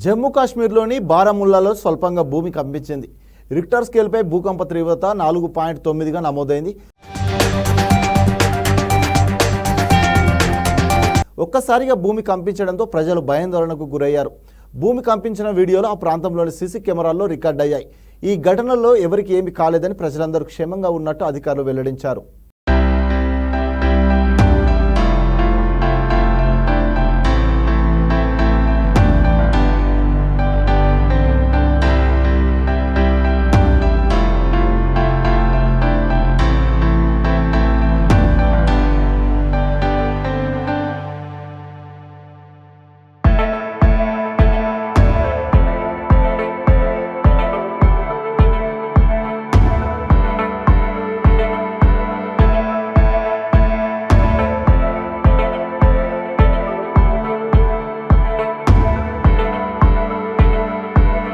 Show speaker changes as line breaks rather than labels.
జమ్మూ కాశ్మీర్లోని బారాముల్లాలో స్వల్పంగా భూమి కంపించింది. రిక్టర్ స్కేల్పై భూకంప తీవ్రత 4.9గా నమోదైంది. ఒక్కసారిగా భూమి కంపించడంతో ప్రజలు భయాందోళనకు గురయ్యారు. భూమి కంపించిన వీడియోలు ఆ ప్రాంతంలోని సీసీ కెమెరాల్లో రికార్డ్ అయ్యాయి. ఈ ఘటనలో ఎవరికి ఏమీ కాలేదని ప్రజలందరూ క్షేమంగా ఉన్నట్టు అధికారులు వెల్లడించారు.